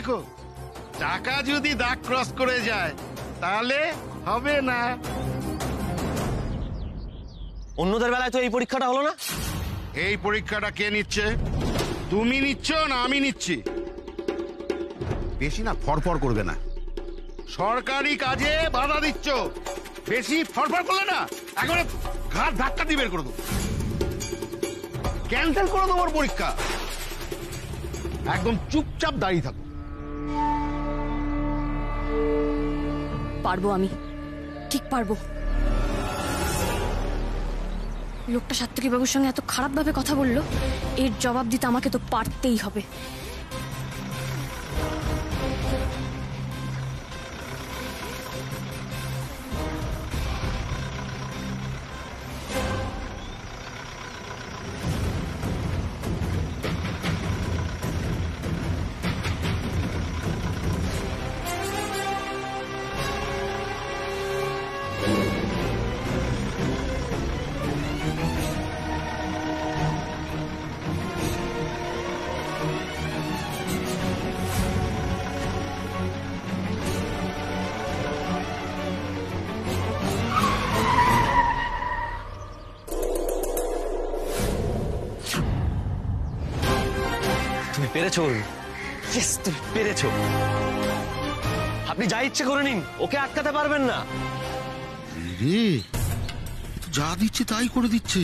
রেখো, টাকা যদি দাগ ক্রস করে যায় তাহলে হবে না। অন্যদের বেলায় তো এই পরীক্ষাটা হলো না। এই পরীক্ষাটা কে নিচ্ছে? তুমি নিচ্ছ না আমি নিচ্ছি? বেশি না ফরফর করবে না, সরকারি কাজে বাধা দিচ্ছ। বেশি ফরফর করলে না একেবারে ঘাট ধাক্কা দিয়ে বের করে দেবো, ক্যান্সেল করে দেবো পরীক্ষা। একদম চুপচাপ দাঁড়িয়ে থাকো। পারবো, আমি ঠিক পারবো। লোকটা সাত্তকী বাবুর সঙ্গে এত খারাপ ভাবে কথা বললো, এর জবাব দিতে আমাকে তো পারতেই হবে। তুমি পেরেছো, তুমি পেরেছো। আপনি যা ইচ্ছে করে নিন, ওকে আটকাতে পারবেন না। রে যা দিচ্ছে তাই করে দিচ্ছে,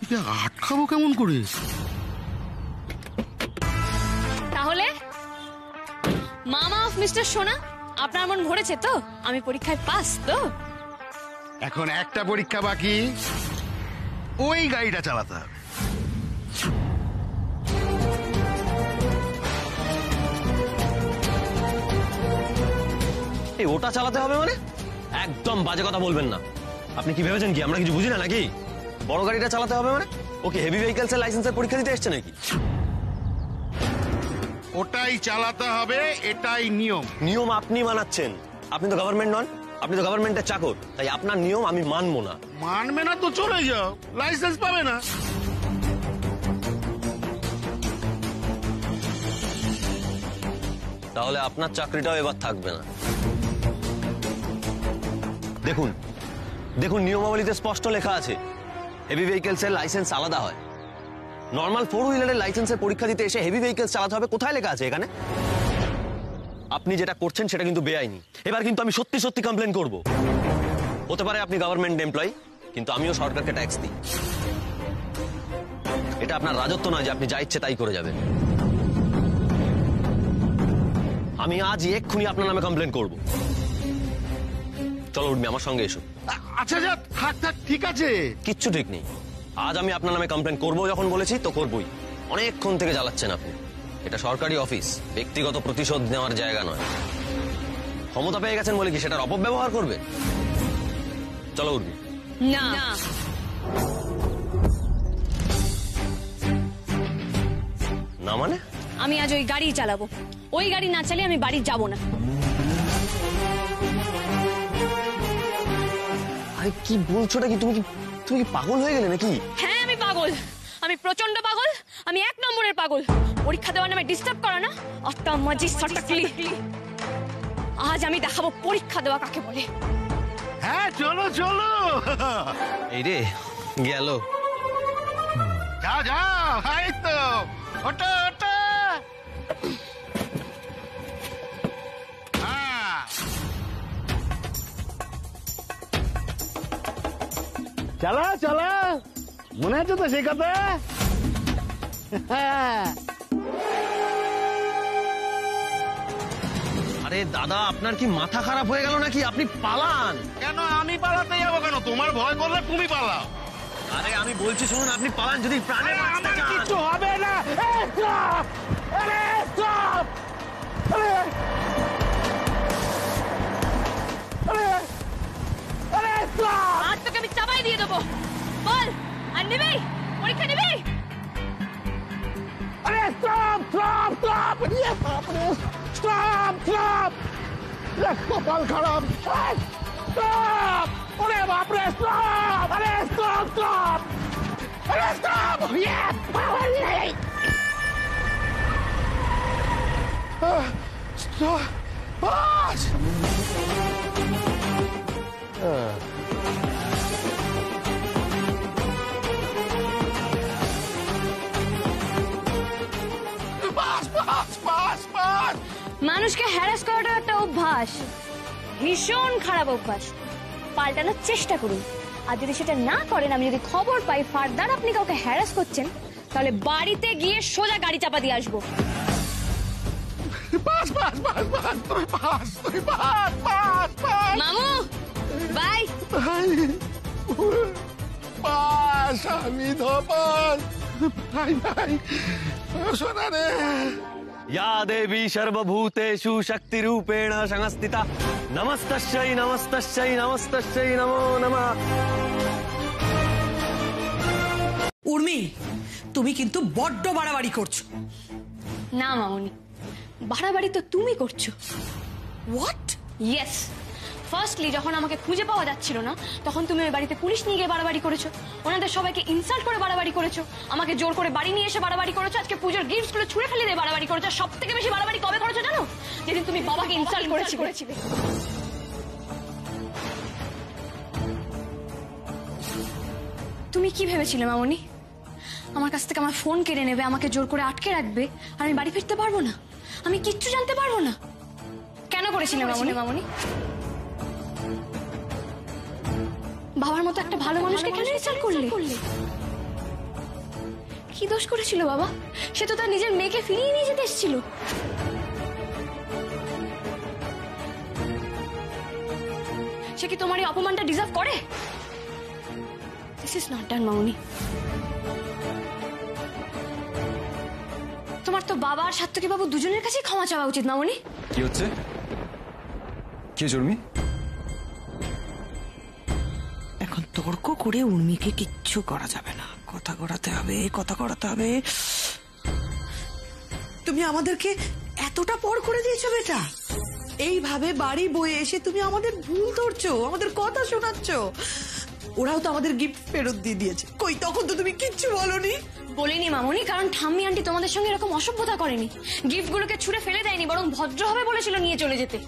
একে আটকাবো কেমন করে? তাহলে মামা অফ মিস্টার সোনা, আপনার মন ভরেছে তো? আমি পরীক্ষায় পাস তো? এখন একটা পরীক্ষা বাকি, ওই গাড়িটা চালাতে হবে। এই ওটা চালাতে হবে মানে? একদম বাজে কথা বলবেন না। আপনি কি ভেবেছেন কি আমরা কিছু বুঝি না নাকি? বড় গাড়িটা চালাতে হবে মানে? ওকে হেভি ভেহিকলস এর লাইসেন্সের পরীক্ষা দিতে এসছে নাকি? ওটাই চালাতে হবে, এটাই নিয়ম। নিয়ম আপনি মানাচ্ছেন, আপনি তো গভর্নমেন্ট নন, আপনি তো গভর্নমেন্টের চাকর, তাই আপনার নিয়ম আমি মানবো না। মানবে না তো চলে যাও, লাইসেন্স পাবে না। তাহলে আপনার চাকরিটাও এবার থাকবে না। দেখুন দেখুন, নিয়মাবলীতে স্পষ্ট লেখা আছে হেভি ভেহিকলস এর লাইসেন্স আলাদা হয়। নর্মাল 4 হুইলারের লাইসেন্সের পরীক্ষা দিতে এসে হেভি ভেহিকলস চালাতে হবে, কোথায় লেখা আছে এখানে? আপনি যেটা করছেন সেটা কিন্তু বেআইনি। এবার কিন্তু আমি সত্যি সত্যি কমপ্লেন করব। হতে পারে আপনি গভর্নমেন্ট এমপ্লয়ি, কিন্তু আমিও সরকারকে ট্যাক্স দিই। এটা আপনার রাজত্ব নয় যে আপনি যা ইচ্ছে তাই করে যাবেন। আমি আজ এক্ষুনি আপনার নামে কমপ্লেন করব। চলো উর্মি, আমার সঙ্গে এসো। আচ্ছা যা, থাক থাক, ঠিক আছে। কিচ্ছু ঠিক নেই, আজ আমি আপনার নামে কমপ্লেন করবো। যখন বলেছি তো করবই। অনেকক্ষণ থেকে জ্বালাচ্ছেন আপনি। এটা সরকারি অফিস, ব্যক্তিগত প্রতিশোধ নেওয়ার জায়গা নয়। ক্ষমতা পেয়ে গেছেন বলে কি সেটার অপব্যবহার করবে? চলো উর্মি। না, না মানে? আমি আজ ওই গাড়ি চালাবো। ওই গাড়ি না চালিয়ে আমি বাড়ি যাব না। আরে কি বলছো নাকি? তুমি কি পাগল হয়ে গেলে নাকি? হ্যাঁ আমি পাগল, আমি প্রচন্ড পাগল, আমি 1 নম্বরের পাগল। পরীক্ষা দেওয়ার নামে ডিস্টার্ব করা না, আত্মা মাজি সটকলি। আজ আমি দেখাবো পরীক্ষা দেওয়া কাকে বলে। হ্যাঁ চলো চলো। এই রে গেল। যাও যাও, এই তো ওটা ওটা। চলো চলো, মনে আছে তো সেই কথা? আরে দাদা, আপনার কি মাথা খারাপ হয়ে গেল নাকি? আপনি পালান। কেন আমি পালাতে যাবো কেন? তোমার ভয় করলে তুমি পালাও। আরে আমি বলছি শুনুন, আপনি পালান যদি প্রাণে বাঁচতে চান। কিছু হবে না। আজ তোকে আমি চাপাই দিয়ে দেবো। বল, আর নিবি? পরীক্ষা নিবি? আরে stop stop stop, stop stop, কপাল খারাপ। স্টপ, ওরে বাপরে, স্টপ, আরে স্টপ স্টপ, আরে স্টপ। ইয়েস, পাঁচ। পাঁচ, পাঁচ, পাঁচ, পাঁচ। মানুষকে হ্যারাস করাটা একটা অভ্যাস, ভীষণ খারাপ অভ্যাস। পাল্টানোর চেষ্টা করুন, আর যদি সেটা না করেন, আমি যদি খবর পাই ফার্দার আপনি কাউকে হ্যারাস করছেন, তাহলে বাড়িতে গিয়ে সোজা গাড়ি চাপা দিয়ে আসবো। পাঁচ, পাঁচ, পাঁচ, পাঁচ, তুই পাঁচ, তুই পাঁচ, পাঁচ, পাঁচ। মামু বাই। পাঁচ, আমি ধপাস। ভাই ভাই, শোনা রে। या देवी सर्वभूतेषु शक्तिरूपेण संस्थिता नमस्तस्यै नमस्तस्यै नमस्तस्यै नमो नमः। উর্মি, তুমি কিন্তু বড্ড বাড়াবাড়ি করছো। না মামুনি, বাড়াবাড়ি তো তুমি করছো। হোয়াট? ইয়েস, ফার্স্টলি যখন আমাকে খুঁজে পাওয়া যাচ্ছিল না, তখন তুমি ওই বাড়িতে পুলিশ নিয়ে গিয়ে বাড়াবাড়ি করেছো, ওনাদের সবাইকে ইনসাল্ট করে বাড়াবাড়ি করেছো, আমাকে জোর করে বাড়ি নিয়ে এসে বাড়াবাড়ি করেছো, আজকে পুজোর গিফটস গুলো ছুঁড়ে ফেলে দিয়ে বাড়াবাড়ি করেছো। সব থেকে বেশি বাড়াবাড়ি কবে করেছো জানো? যেদিন তুমি বাবাকে ইনসাল্ট করেছিলে। তুমি কি ভেবেছিলে মামনি? আমার কাছ থেকে আমার ফোন কেড়ে নেবে, আমাকে জোর করে আটকে রাখবে, আর আমি বাড়ি ফিরতে পারবো না, আমি কিচ্ছু জানতে পারবো না? কেন করেছিলে মামনি? বাবার মতো একটা ভালো মানুষকে কেন ইনসাল্ট করলে? কি দোষ করেছিল বাবা? সে তো তার নিজের মেয়েকে ফিরিয়ে নিয়ে যেতে এসেছিল। সে কি তোমার এই অপমানটা ডিজার্ভ করে? দিস ইজ নট ডান মামনি। তোমার তো বাবা আর সাত্তকী বাবু দুজনের কাছেই ক্ষমা চাওয়া উচিত মামনি। কি হচ্ছে? কে জর্মি? এখন তর্ক করে উর্মিকে কিচ্ছু করা যাবে না, কথা করাতে হবে, কথা করাতে হবে। তুমি আমাদেরকে এতটা পর করে দিয়েছো বেটা। এইভাবে বাড়ি বয়ে এসে তুমি আমাদের ভুল ধরছো, আমাদের কথা শোনাচ্ছ। ওরাও তো আমাদের গিফট ফেরত দিয়ে দিয়েছে, কই তখন তো তুমি কিচ্ছু বলনি। বলিনি মামনি, কারণ ঠাম্মি আন্টি তোমাদের সঙ্গে এরকম অসভ্যতা করেনি, গিফট গুলোকে ছুঁড়ে ফেলে দেয়নি, বরং ভদ্রভাবে বলেছিল নিয়ে চলে যেতে।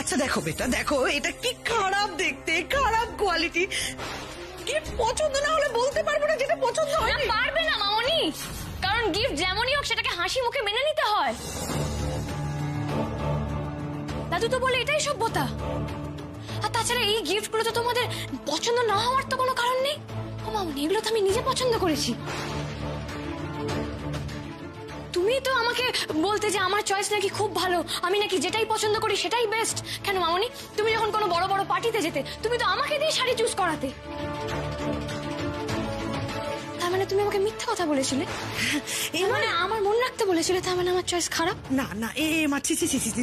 আচ্ছা দেখো বেটা, দেখো এটা কি খারাপ দেখতে, খারাপ কোয়ালিটি। গিফট পছন্দ না হলে বলতে পারবো না যেটা পছন্দ হয়নি। পারবে না মামনি, কারণ গিফট যেমনই হোক সেটাকে হাসি মুখে মেনে নিতে হয়। দাদু তো বলে এটাই সভ্যতা। আর তাছাড়া এই গিফট গুলো তো তোমাদের পছন্দ না হওয়ার তো কোনো কারণ নেই। ও মামনি, এগুলো তো আমি নিজে পছন্দ করেছি। তুমি তো আমাকে বলতে যে আমার চয়েস নাকি খুব ভালো, আমি নাকি যেটাই পছন্দ করি সেটাই বেস্ট। কেন মামনি, তুমি যখন কোনো বড় বড় পার্টিতে যেতে, তুমি তো আমাকে দিয়ে শাড়ি চুজ করাতে। তার মানে তুমি আমাকে মিথ্যা কথা বলেছিলে? মানে আমার মন রাখতে বলেছিলে, তার মানে আমার চয়েস খারাপ? না না, মাছি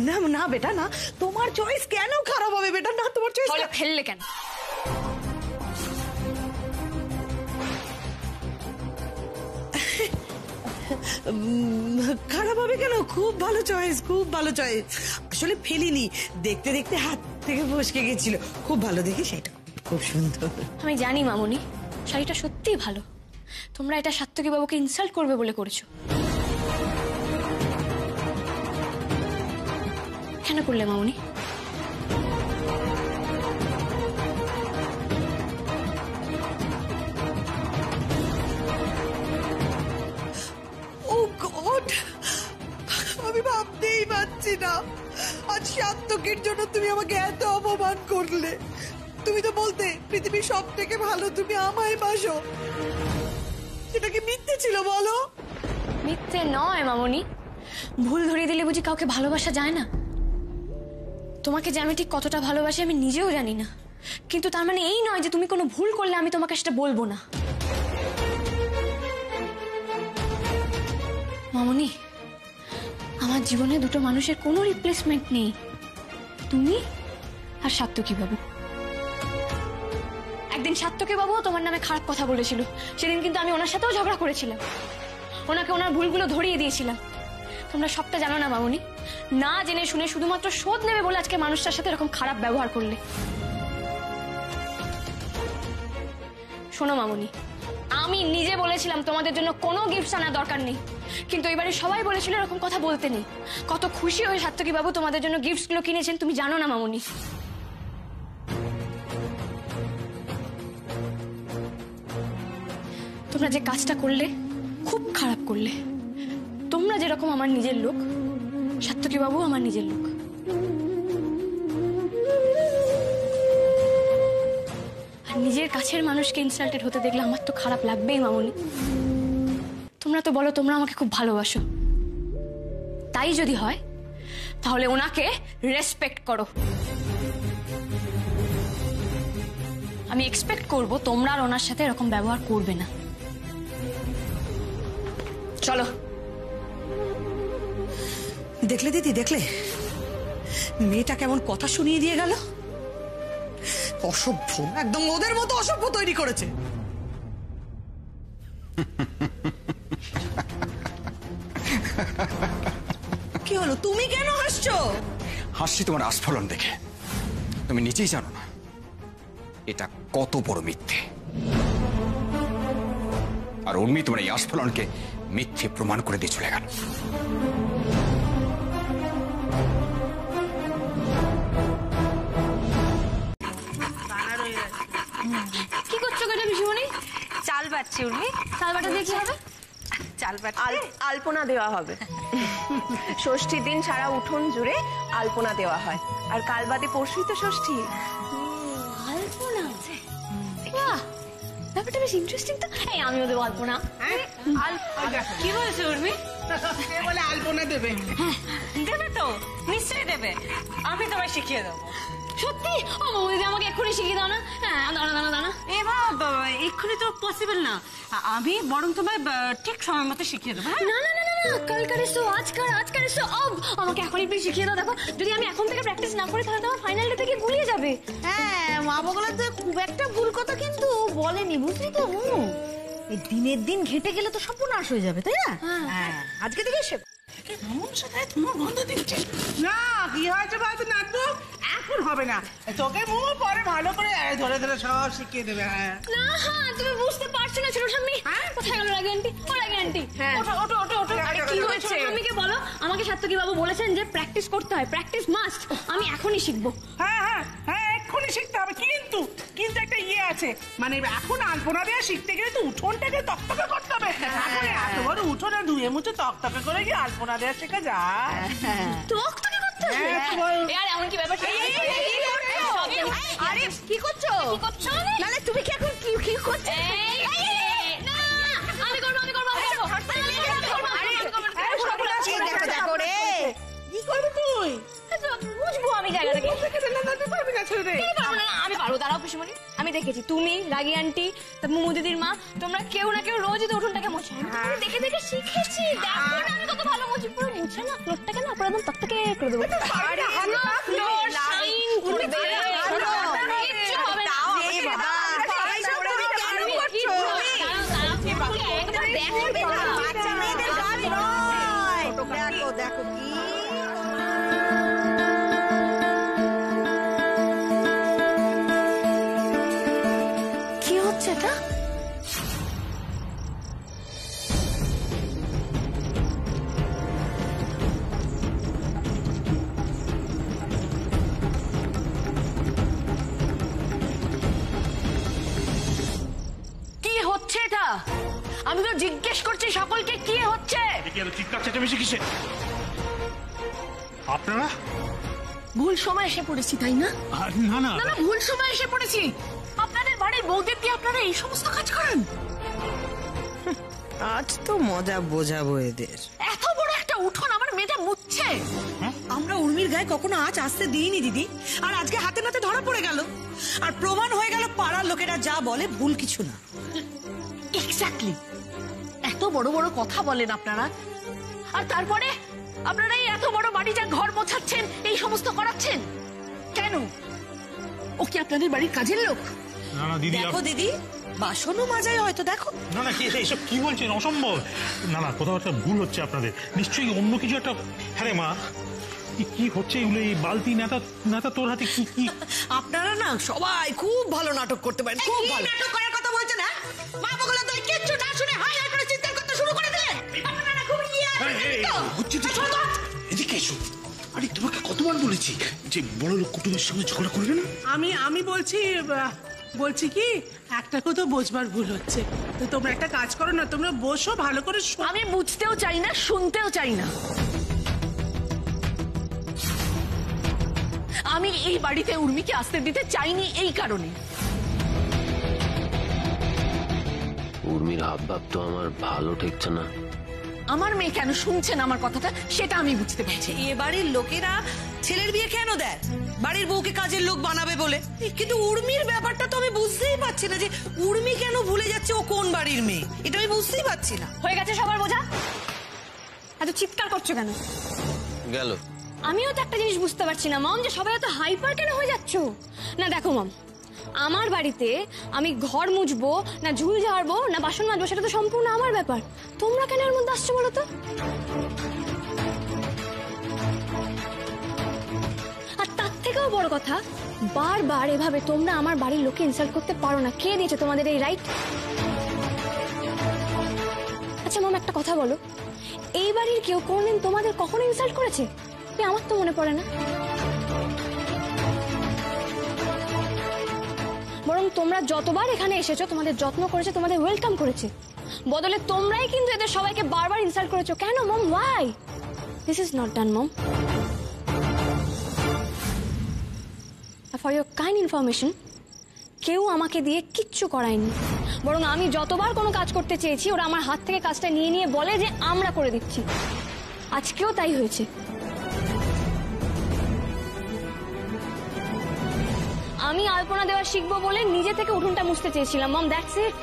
না না বেটা, না তোমার চয়েস কেন খারাপ হবে বেটা? না তোমার চয়েস ফেললে কেন? খারাপ হবে কেন? খুব ভালো চয়েস, খুব ভালো চয়েস। আসলে ফেলিনি, দেখতে দেখতে হাত থেকে ফসকে গেছিল। খুব ভালো দেখে, সেটা খুব সুন্দর। আমি জানি মামনি, শাড়িটা সত্যিই ভালো। তোমরা এটা সাত্তকী বাবুকে ইনসাল্ট করবে বলে করেছো। কেন করলে মামনি? ও গড, আমি ভাবতেই পারছি না আজ সাত্তকীর জন্য তুমি আমাকে এত অপমান করলে। তুমি তো বলতে পৃথিবীর সব থেকে ভালো তুমি আমায় বাসো, সেটা কি মিথ্যে ছিল বলো? মিথ্যে নয় মামনি, ভুল ধরিয়ে দিলে বুঝি কাউকে ভালোবাসা যায় না? তোমাকে যে আমি ঠিক কতটা ভালোবাসি আমি নিজেও জানি না, কিন্তু তার মানে এই নয় যে তুমি কোনো ভুল করলে আমি তোমাকে সেটা বলবো না। মামনি, আমার জীবনে দুটো মানুষের কোনো রিপ্লেসমেন্ট নেই, তুমি আর সাত্তকী বাবু। একদিন সাত্তকী বাবুও তোমার নামে খারাপ কথা বলেছিল, সেদিন কিন্তু আমি ওনার সাথেও ঝগড়া করেছিলাম, ওনাকে ওনার ভুলগুলো ধরিয়ে দিয়েছিলাম। তোমরা সবটা জানো না মামনি, না জেনে শুনে শুধুমাত্র শোধ নেবে বলে আজকে মানুষটার সাথে এরকম খারাপ ব্যবহার করলে। শোনো মামনি, আমি নিজে বলেছিলাম তোমাদের জন্য কোনো গিফট আনার দরকার নেই, কিন্তু এবারে সবাই বলেছিল এরকম কথা বলতে নেই। কত খুশি হয়ে সাত্তকী বাবু তোমাদের জন্য গিফটস গুলো কিনেছেন তুমি জানো না মামুনি। তোমরা যে কাজটা করলে খুব খারাপ করলে। তোমরা যেরকম আমার নিজের লোক, সাত্তকী বাবু আমার নিজের লোক। আর নিজের কাছের মানুষকে ইনসাল্টেড হতে দেখলে আমার তো খারাপ লাগবেই মামুনি। তোমরা তো বলো তোমরা আমাকে খুব ভালোবাসো, তাই যদি হয় তাহলে ওনাকে রেসপেক্ট করো। আমি এক্সপেক্ট করব তোমরা আর ওনার সাথে এরকম ব্যবহার করবে না। চলো। দেখলে দিদি, দেখলে মেয়েটা কেমন কথা শুনিয়ে দিয়ে গেল। অসভ্য, একদম ওদের মতো অসভ্য তৈরি করেছে। কি হলো, তুমি কেন হাসছো? হাসছি তোমার আস্ফলন দেখে। তুমি নিজেই জানো না এটা কত বড় মিথ্যে। আর উর্মি তোমার এই আস্ফলনকে মিথ্যে প্রমাণ করে দিয়ে চলে গেল। কি করছো কেন পিসিমণি? চাল বাটছি উর্মি। চাল বাটা দিয়ে কি হবে? চাল বাট আলপনা দেওয়া হবে। ষষ্ঠীর দিন সারা উঠোন জুড়ে আলপনা দেওয়া হয়, আর কাল বাদে পরশুই তো ষষ্ঠী। আলপনা? বাহ, ব্যাপারটা বেশ ইন্টারেস্টিং তো। এই আমিও দেবো আলপনা। কি বলছো উর্মি? বলে আলপনা দেবে। দেবে তো, নিশ্চয়ই দেবে। আমি তোমায় শিখিয়ে দেবো। সত্যি? ও মামুদি আমাকে এক্ষুনি শিখিয়ে দাও না। হ্যাঁ, দাঁড়া দাঁড়া দাঁড়া। এবার এক্ষুনি তো পসিবল না, আমি বরং তোমায় ঠিক সময় মতো শিখিয়ে দেবো। না না না না না, কালকার এসো, আজকার এসো। আমাকে এখনই প্লিজ শিখিয়ে দাও। দেখো যদি আমি এখন থেকে প্র্যাকটিস না করি তাহলে তো আমার ফাইনাল ডে থেকে গুলিয়ে যাবে। হ্যাঁ, মা বগলা তো খুব একটা ভুল কথা কিন্তু বলেনি, বুঝলি তো? এই দিনের দিন ঘেটে গেলে তো সর্বনাশ হয়ে যাবে, তাই না? হ্যাঁ, আজকে থেকে সে না, কি হয়েছে বলতো নাটক? এখন হবে না, তোকে মুখ পরে ভালো করে ধরে ধরে সব শিখিয়ে দেবে। হ্যাঁ না, হ্যাঁ তুমি বুঝতে পারছো না ছোট ঠাম্মি। কোথায় গেল রাগি আন্টি? ও রাগি আন্টি, ওঠো ওঠো ওঠো ওঠো। আরে কি হয়েছে? ছোট ঠাম্মিকে বলো আমাকে সাত্তকী বাবু বলেছেন যে প্র্যাকটিস করতে হয়, প্র্যাকটিস মাস্ট। আমি এখনই শিখবো। হ্যাঁ হ্যাঁ হ্যাঁ, এক্ষুনি শিখতে হবে। কিন্তু কিন্তু একটা ইয়ে আছে, মানে এখন আলপনা দেওয়া শিখতে গেলে তো উঠোনটাকে তকতকে করতে হবে। এখন এত বড় উঠোনে ধুয়ে মুছে তকতকে করে কি আলপনা দেওয়া শেখা যায়? টকটকে করতে হবে? আরে এমন কি ব্যাপার? আরে কি করছো? কি করছো? নালে তুমি কি এখন কি করছো? না, আমি করবো আমি করবো আমি করবো। দেখো দেখো রে, কি করবি তুই? বুঝবো আমি জায়গা থেকে। পারবি না ছেড়ে দে। আমি পারবো, দাঁড়াও পিসিমণি। আমি দেখেছি তুমি, রাগি আন্টি, মোমো দিদির মা, তোমরা কেউ না কেউ রোজই তো উঠোনটাকে মোছো। আমি দেখে দেখে শিখেছি। দেখো না আমি কত ভালো মোছি। পুরো মুছে না ফ্লোরটাকে না পুরো একদম তকতকে করে দেবো। ফ্লোর শাইন করবে। কিচ্ছু হবে না। এ বাবা, তুমি কেন করছো? বাচ্চা মেয়েদের কাজ নয়। দেখো দেখো কি কি হচ্ছে এটা? কি হচ্ছে এটা? আমি তো জিজ্ঞেস করছি সকলকে কি হচ্ছে। চিৎকার চেঁচামেচি কিসে? আপনারা ভুল সময় এসে পড়েছি, তাই না? না না না না, ভুল সময় এসে পড়েছি। আপনাদের বাড়ির বউদের দিয়ে আপনারা এই সমস্ত কাজ করেন? আজ তো মজা বোঝাবো এদের। এত বড় একটা উঠোন আমার মেয়েটা মুছছে। আমরা উর্মির গায়ে কখনো আঁচ আসতে দিইনি দিদি, আর আজকে হাতে নাতে ধরা পড়ে গেল, আর প্রমাণ হয়ে গেল পাড়ার লোকেরা যা বলে ভুল কিছু না। এক্স্যাক্টলি, এত বড় বড় কথা বলেন আপনারা, আর তারপরে আপনারা এই এত বড় বাড়িটার ঘর মোছাচ্ছেন, এই সমস্ত করাচ্ছেন কেন? ও কি আপনাদের বাড়ির কাজের লোক? না না দিদি, দেখো দিদি, বাসনও মাজায় হয়তো। দেখো না না, এসব কি বলছেন? অসম্ভব। না না, কোথাও একটা ভুল হচ্ছে আপনাদের। নিশ্চয়ই অন্য কিছু একটা। হ্যাঁ রে মা, কি হচ্ছে এগুলো? এই বালতি নেতা নেতা তোর হাতে কি কি? আপনারা না সবাই খুব ভালো নাটক করতে পারেন, খুব ভালো। নাটক করার কথা বলছো না? মা বগলা তো কিচ্ছু না শুনে হাই হাই করে চিৎকার করতে শুরু করে দিলেন। আপনারা খুব ইয়ে এদিকে এসো। আরে তোমাকে কতবার বলেছি যে বড় লোক কুটুমের সঙ্গে ঝগড়া করবে না? আমি বলছি কি একটা কথা বোঝবার ভুল হচ্ছে। তো তোমরা একটা কাজ করো না, তোমরা বসো ভালো করে আমি বুঝতেও চাই না, শুনতেও চাই না। আমি এই বাড়িতে উর্মিকে আসতে দিতে চাইনি এই কারণে। উর্মির হাবভাব তো আমার ভালো ঠেকছে না। আমার মেয়ে কেন শুনছে না আমার কথাটা, সেটা আমি বুঝতে পারছি। এ বাড়ির লোকেরা ছেলের বিয়ে কেন দেয়? বাড়ির বউকে কাজের লোক বানাবে বলে। কিন্তু উর্মির ব্যাপারটা তো আমি বুঝতেই পারছি না যে উর্মি কেন ভুলে যাচ্ছে ও কোন বাড়ির মেয়ে। এটা আমি বুঝতেই পারছি না। হয়ে গেছে সবার বোঝা? এত চিৎকার করছো কেন? গেল। আমিও তো একটা জিনিস বুঝতে পারছি না মম, যে সবাই এত হাইপার কেন হয়ে যাচ্ছ? না দেখো মম, আমার বাড়িতে আমি ঘর মুছবো না ঝুল ঝাড়বো না বাসন মাজবো সেটা তো সম্পূর্ণ আমার ব্যাপার। তোমরা কেন এর মধ্যে আসছো বলো তো? আর তার থেকেও বড় কথা, বারবার এভাবে তোমরা আমার বাড়ির লোকে ইনসাল্ট করতে পারো না। কে দিয়েছে তোমাদের এই রাইট? আচ্ছা মম, একটা কথা বলো, এই বাড়ির কেউ কোনদিন তোমাদের কখনো ইনসাল্ট করেছে? আমার তো মনে পড়ে না। বরং তোমরা যতবার এখানে এসেছো তোমাদের যত্ন করেছে, তোমাদের ওয়েলকাম করেছে, বদলে তোমরাই কিন্তু এদের সবাইকে বারবার ইনসাল্ট করেছো। কেন mom? Why? This is not done mom. For your kind information, কেউ আমাকে দিয়ে কিচ্ছু করায়নি, বরং আমি যতবার কোনো কাজ করতে চেয়েছি ওরা আমার হাত থেকে কাজটা নিয়ে নিয়ে বলে যে আমরা করে দিচ্ছি। আজকেও তাই হয়েছে। আমি আলপনা দেওয়া শিখবো বলে নিজে থেকে উঠোনটা মুছতে চেয়েছিলাম মম, দ্যাটস ইট।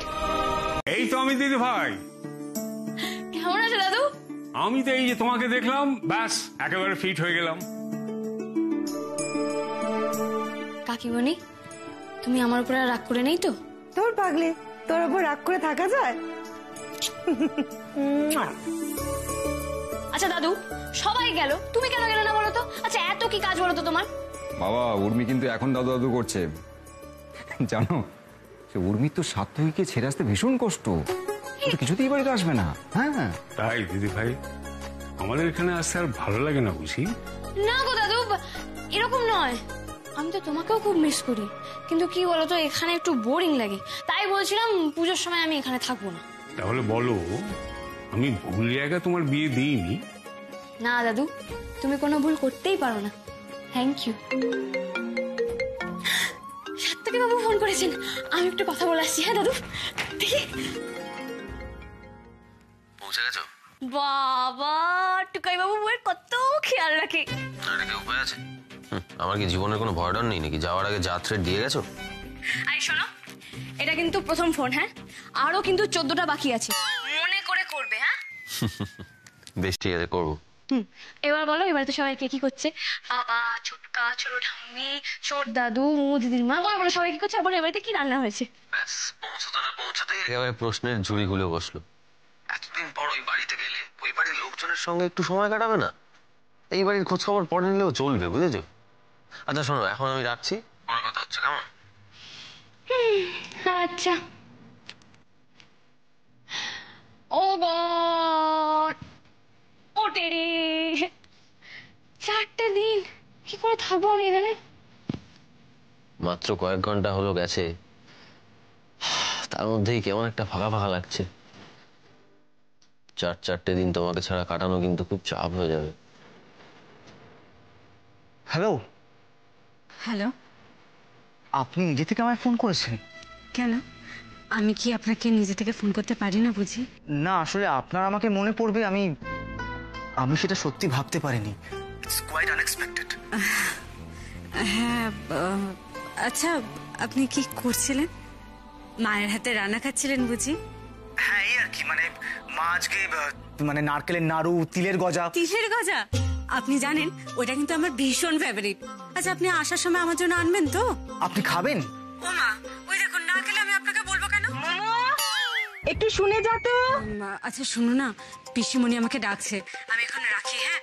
এই তো আমি দিদি ভাই। কেমন আছো দাদু? আমি তো এই যে তোমাকে দেখলাম, ব্যাস একেবারে ফিট হয়ে গেলাম। কাকিমণি, তুমি আমার উপর রাগ করে নেই তো? তোর পাগলি, তোর উপর রাগ করে থাকা যায়? আচ্ছা দাদু, সবাই গেল, তুমি কেন গেলে না বলো তো? আচ্ছা এত কি কাজ বলো তো তোমার? বাবা, উর্মি কিন্তু এখন দাদু দাদু করছে জানো। সে উর্মির তো সাত্তকীকে ছেড়ে আসতে ভীষণ কষ্ট, কিছুতেই বাড়িতে আসবে না। হ্যাঁ তাই দিদি ভাই, আমাদের এখানে আসতে আর ভালো লাগে না বুঝি? না গো দাদু, এরকম নয়। আমি তো তোমাকেও খুব মিস করি, কিন্তু কি বলতো এখানে একটু বোরিং লাগে, তাই বলছিলাম পুজোর সময় আমি এখানে থাকবো না। তাহলে বলো, আমি ভুল জায়গায় তোমার বিয়ে দিইনি? না দাদু, তুমি কোনো ভুল করতেই পারো না। Thank you. Satyaki Babu phone করেছেন, আমি একটু কথা বলে আসছি। হ্যাঁ দাদু, দেখি। পৌঁছে গেছো? বাবা, টুকাই বাবু বউয়ের কত খেয়াল রাখে। এটা কি উপায় আছে? আমার কি জীবনের কোনো ভয় ডর নেই নাকি? যাওয়ার আগে যা থ্রেট দিয়ে গেছো। আই শোনো, এটা কিন্তু প্রথম ফোন, হ্যাঁ? আরো কিন্তু 14টা বাকি আছে, মনে করে করবে। হ্যাঁ বেশ, ঠিক আছে, করবো। এবার বলো, এবার তো সবাই কে কি করছে? বাবা, ছোটকা, ছোট ঠাম্মি, ছোট দাদু, দিদির মা, বলো সবাই কি করছে? আবার এবারে কি রান্না হয়েছে? ব্যাস, পৌঁছতে না পৌঁছতে একেবারে প্রশ্নের ঝুড়ি খুলে বসলো। এতদিন পর ওই বাড়িতে গেলে ওই বাড়ির লোকজনের সঙ্গে একটু সময় কাটাবে না? এই বাড়ির খোঁজ খবর পরে নিলেও চলবে, বুঝেছো? আচ্ছা শোনো, এখন আমি রাখছি, পরে কথা হচ্ছে, কেমন? আচ্ছা। ও গড, ওটে রে, 4টে দিন কি করে থাকবো আমি এখানে? মাত্র কয়েক ঘন্টা হলো গেছে, তার মধ্যেই কেমন একটা ফাঁকা ফাঁকা লাগছে। 4টে দিন তোমাকে ছাড়া কাটানো কিন্তু খুব চাপ হয়ে যাবে। হ্যালো। হ্যালো, আপনি নিজে থেকে আমায় ফোন করেছেন? কেন? আমি কি আপনাকে নিজে থেকে ফোন করতে পারি না বুঝি? না, আসলে আপনার আমাকে মনে পড়বে আমি সেটা সত্যি ভাবতে পারিনি। It's quite unexpected. হ্যাঁ, আচ্ছা আপনি কি করছিলেন? মায়ের হাতে রান্না খাচ্ছিলেন বুঝি? হ্যাঁ, এই আর কি, মা আজকে নারকেলের নাড়ু, তিলের গজা। তিলের গজা? আপনি জানেন ওটা কিন্তু আমার ভীষণ ফেভারিট। আচ্ছা, আপনি আসার সময় আমার জন্য আনবেন তো? আপনি খাবেন? ও মা, ওই দেখুন, না খেলে আমি আপনাকে বলবো কেন? একটু শুনে যা তো। আচ্ছা শুনো না, পিসিমণি আমাকে ডাকছে, আমি এখন রাখি। হ্যাঁ,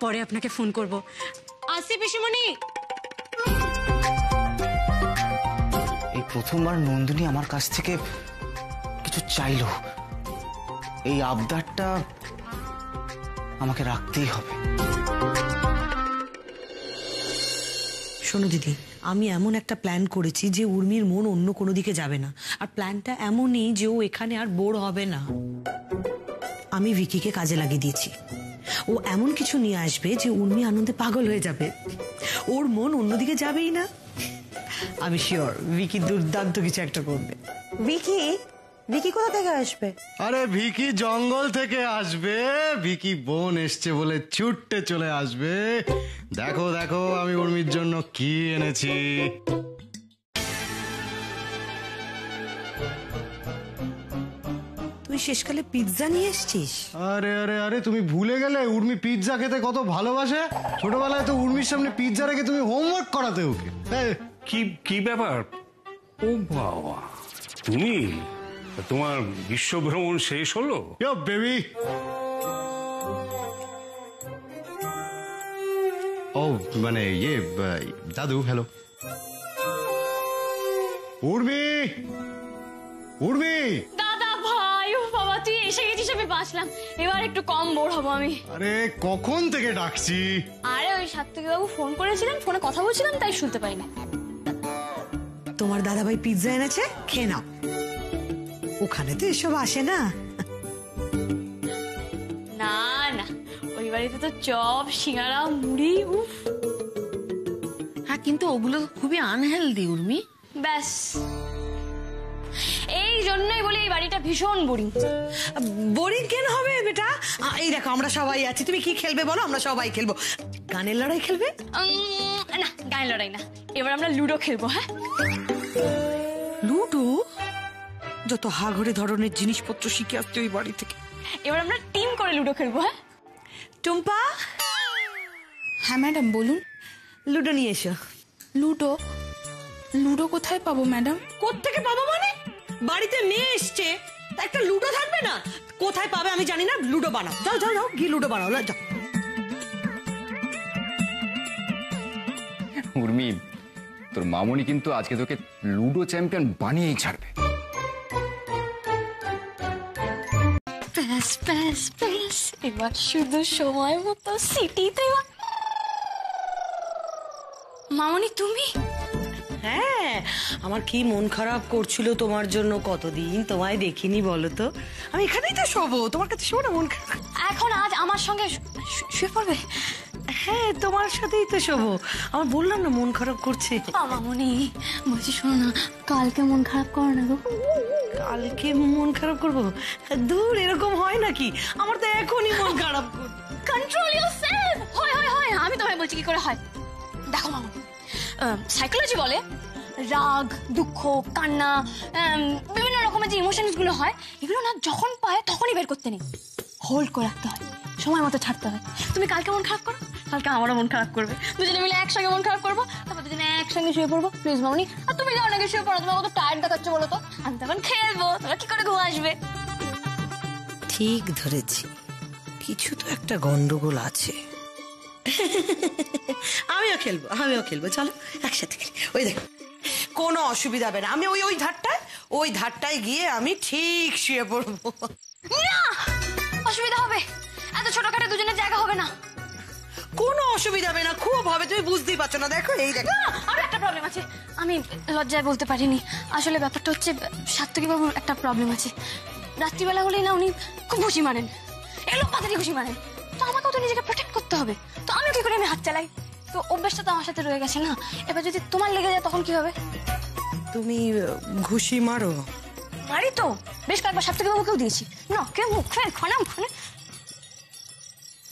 পরে আপনাকে ফোন করব। আসি পিসিমণি। এই প্রথমবার নন্দিনী আমার কাছ থেকে দাদু চাইলো, এই আবদারটা আমাকে রাখতেই হবে। শোনো দিদি, আমি এমন একটা প্ল্যান করেছি যে উর্মির মন অন্য কোনো দিকে যাবে না, আর প্ল্যানটা এমনই যে ও এখানে আর বোর হবে না। আমি ভিকিকে কাজে লাগিয়ে দিয়েছি। ও এমন কিছু নিয়ে আসবে যে উর্মি আনন্দে পাগল হয়ে যাবে, ওর মন অন্যদিকে যাবেই না। আমি শিওর ভিকি দুর্দান্ত কিছু একটা করবে। ভিকি ভিকি কোথা থেকে আসবে? আরে ভিকি জঙ্গল থেকে আসবে, ভিকি বোন এসছে বলে ছুটতে চলে আসবে। দেখো দেখো আমি উর্মির জন্য কি এনেছি। তুই শেষকালে পিৎজা নিয়ে এসছিস? আরে আরে আরে তুমি ভুলে গেলে উর্মি পিৎজা খেতে কত ভালোবাসে। ছোটবেলায় তো উর্মির সামনে পিৎজা রেখে তুমি হোমওয়ার্ক করাতে ওকে। কি কি ব্যাপার? ও বাবা, তুমি তোমার বিশ্বভ্রমণ শেষ হলো? বেবি, ও মানে ইয়ে দাদু, হ্যালো। উর্মি, উর্মি। দাদা ভাই, ও বাবা তুই এসে গেছিস, আমি বাঁচলাম। এবার একটু কম বোর হবো আমি। আরে কখন থেকে ডাকছি। আরে ওই সাত্বিক বাবু ফোন করেছিলেন, ফোনে কথা বলছিলাম তাই শুনতে পাইনি। তোমার দাদাভাই পিৎজা এনেছে, খেয়ে নাও। ওখানে তো এসব আসে না। না না, ওই বাড়িতে তো চপ, সিঙ্গারা, মুড়ি, উফ। হ্যাঁ, কিন্তু ওগুলো খুবই আনহেলদি উর্মি। ব্যাস এই জন্যই বলি এই বাড়িটা ভীষণ বোরিং। বোরিং কেন হবে বেটা? এই দেখো আমরা সবাই আছি, তুমি কি খেলবে বলো? আমরা সবাই খেলবো। গানের লড়াই খেলবে? না, গানের লড়াই না, এবার আমরা লুডো খেলবো। হ্যাঁ, লুডো? যত হাঘরে ধরনের জিনিসপত্র শিখে আসছে ওই বাড়ি থেকে। এবার আমরা টিম করে লুডো খেলবো। হ্যাঁ টুম্পা। হ্যাঁ ম্যাডাম বলুন। লুডো নিয়ে এসো। লুডো? লুডো কোথায় পাবো ম্যাডাম? কোত্থেকে পাবো মানে? বাড়িতে মেয়ে এসছে, একটা লুডো থাকবে না? কোথায় পাবে আমি জানি না, লুডো বানাও। যাও যাও যাও, গিয়ে লুডো বানাও, যাও। উর্মি, তোর মামনি কিন্তু আজকে তোকে লুডো চ্যাম্পিয়ন বানিয়েই ছাড়বে। ব্যাস ব্যাস ব্যাস, এবার শুধু সময় মতো সিটিতে। মামনি তুমি? হ্যাঁ, আমার কি মন খারাপ করছিল তোমার জন্য, কতদিন তোমায় দেখিনি বলো তো। আমি এখানেই তো শোবো, তোমার কাছে শোবো না? মন খারাপ এখন আজ আমার সঙ্গে শুয়ে পড়বে? হ্যাঁ, তোমার সাথেই তো শোবো। আমার বললাম না মন খারাপ করছে। মামনি বলছি, শোনো না, কালকে মন খারাপ করো না গো। কালকে মন খারাপ করবো? দূর, এরকম হয় নাকি? আমার তো এখনই মন খারাপ করছে। Control yourself. হয় হয় হয়, আমি তোমায় বলছি কি করে হয়। দেখো মামনি, সাইকোলজি বলে রাগ, দুঃখ, কান্না, বিভিন্ন রকমের যে ইমোশনস গুলো হয়, এগুলো না যখন পায় তখনই বের করতে নেই, হোল্ড করে রাখতে হয়, সময় মতো ছাড়তে হয়। তুমি কালকে মন খারাপ করো, কালকে আমারও মন খারাপ করবে, দুজনে মিলে একসঙ্গে মন খারাপ করবো, তারপর দুজনে একসঙ্গে শুয়ে পড়বো। প্লিজ মামনি, আর তুমি যাও নাকি শুয়ে পড়ো, তোমার কত টায়ার্ড দেখাচ্ছে বলো তো। আমি তখন খেলবো, তোমার কি করে ঘুম আসবে? ঠিক ধরেছি, কিছু তো একটা গন্ডগোল আছে। আমিও খেলবো, আমিও খেলবো, চলো একসাথে খেলি। ওই দেখো, কোনো অসুবিধা হবে না, আমি ওই ধারটায় গিয়ে আমি ঠিক শুয়ে পড়বো। না, অসুবিধা হবে, এত ছোটখাটো দুজনের জায়গা হবে না। কোনো অসুবিধা হবে না, খুব হবে, তুমি বুঝতেই পারছো না। দেখো এই দেখো, আর একটা প্রবলেম আছে, আমি লজ্জায় বলতে পারিনি। আসলে ব্যাপারটা হচ্ছে, সাত্তকী বাবুর একটা প্রবলেম আছে। রাত্রিবেলা হলেই না উনি খুব ঘুষি মারেন, এগুলো পাতারি ঘুষি মারেন। তো আমাকেও তো নিজেকে প্রোটেক্ট করতে হবে, তো আমি কি করে আমি হাত চালাই? তো অভ্যাসটা তো আমার সাথে রয়ে গেছে না। এবার যদি তোমার লেগে যায় তখন কি হবে? তুমি ঘুষি মারো? মারি তো, বেশ কয়েকবার সাত্তকী বাবুকেও দিয়েছি। না কে মুখ ফের খনা খনে।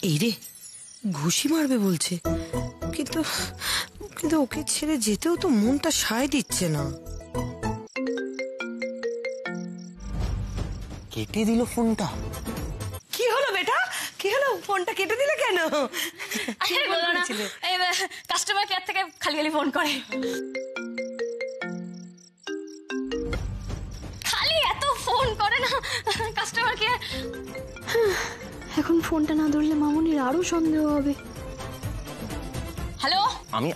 এই রে, ঘুষি মারবে বলছে, কিন্তু কিন্তু ওকে ছেড়ে যেতেও তো মনটা সায় দিচ্ছে না। কেটে দিল ফোনটা। কি হলো বেটা, কি হলো? ফোনটা কেটে দিলে কেন? কাস্টমার কেয়ার থেকে খালি খালি ফোন করে, খালি এত ফোন করে না কাস্টমার কেয়ার। এখন ফোনটা না ধরলে মামুনির আরো সন্দেহ হবে। হ্যালো,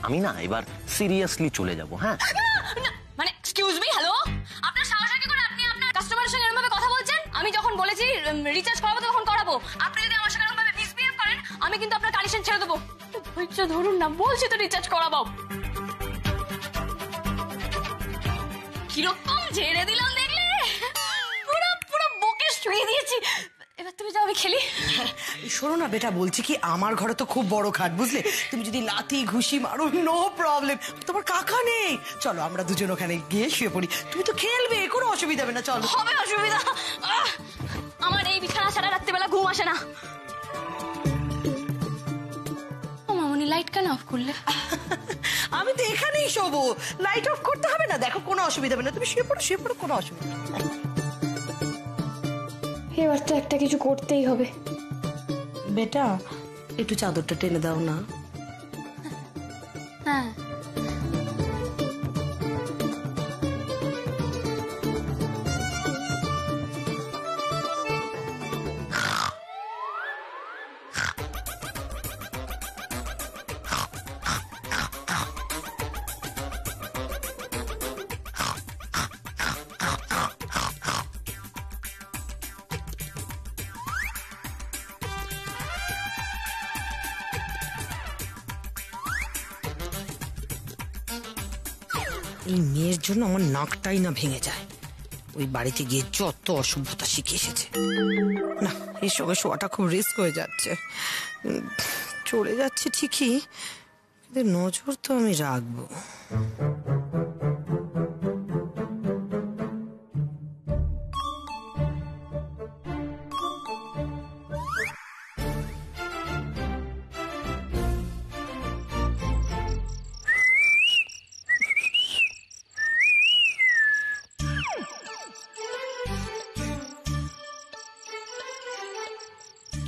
আমি না এবার সিরিয়াসলি চলে যাব। হ্যাঁ, মানে এক্সকিউজ মি, হ্যালো, আপনার সাহস কি করে আপনি আপনার কাস্টমারের সঙ্গে এরকম ভাবে কথা রিচার্জ করাবো তখন করাবো। আপনি যদি আমার সাথে এরকমভাবে মিসবিহেভ করেন আমি কিন্তু আপনার কানেকশন ছেড়ে দেবো। ধৈর্য ধরুন না, বলছি তো রিচার্জ করাবো। কিরকম ঝেড়ে দিলাম দেখলে, পুরো পুরো বুকে শুয়ে দিয়েছি। এবার তুমি যাও, আমি খেলি। শোনো না বেটা, বলছি কি আমার ঘরে তো খুব বড় খাট, বুঝলে? তুমি যদি লাথি ঘুষি মারো নো প্রবলেম, তোমার কাকা নেই। চলো আমরা দুজন ওখানে গিয়ে শুয়ে পড়ি, তুমি তো খেলবে, কোনো অসুবিধা হবে না। চলো। হবে অসুবিধা, আমার এই বিছানা ছাড়া রাত্রিবেলা ঘুম আসে না। মামনি লাইট কেন অফ করলে? আমি তো এখানেই শোবো, লাইট অফ করতে হবে না। দেখো কোনো অসুবিধা হবে না, তুমি শুয়ে পড়ো, কোনো অসুবিধা নেই। এবার তো একটা কিছু করতেই হবে। বেটা একটু চাদরটা টেনে দাও না। হ্যাঁ এই মেয়ের জন্য আমার নাকটাই না ভেঙে যায়। ওই বাড়িতে গিয়ে যত অসভ্যতা শিখে এসেছে। না, এই সঙ্গে শোয়াটা খুব রিস্ক হয়ে যাচ্ছে। চলে যাচ্ছে ঠিকই, কিন্তু নজর তো আমি রাখবো।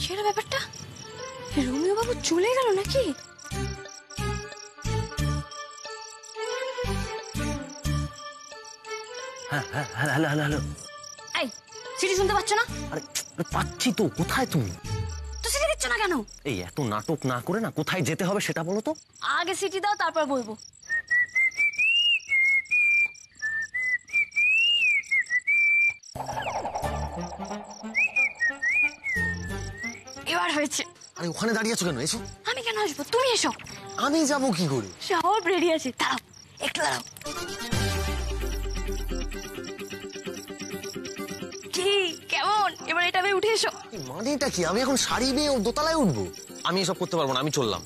কি ব্যাপারটা? রোমিও বাবু চলে গেল নাকি? হ্যালো। এই সিটি শুনতে পাচ্ছ না? আরে পাচ্ছি তো, কোথায় তুমি? তো সিটি দিচ্ছ না কেন? এই এত নাটক না করে না কোথায় যেতে হবে সেটা বলো তো। আগে সিটি দাও, তারপর বলবো। এবার হয়েছে। আরে ওখানে দাঁড়িয়ে আছো কেন? এসো। আমি কেন আসবো? তুমি এসো। আমি যাবো কি করে? সব রেডি আছে, দাঁড়াও একটু দাঁড়াও। কি কেমন? এবার এটা উঠে এসো। মানেটা কি? আমি এখন শাড়ি নিয়ে দোতলায় উঠবো? আমি এসব করতে পারবো না, আমি চললাম।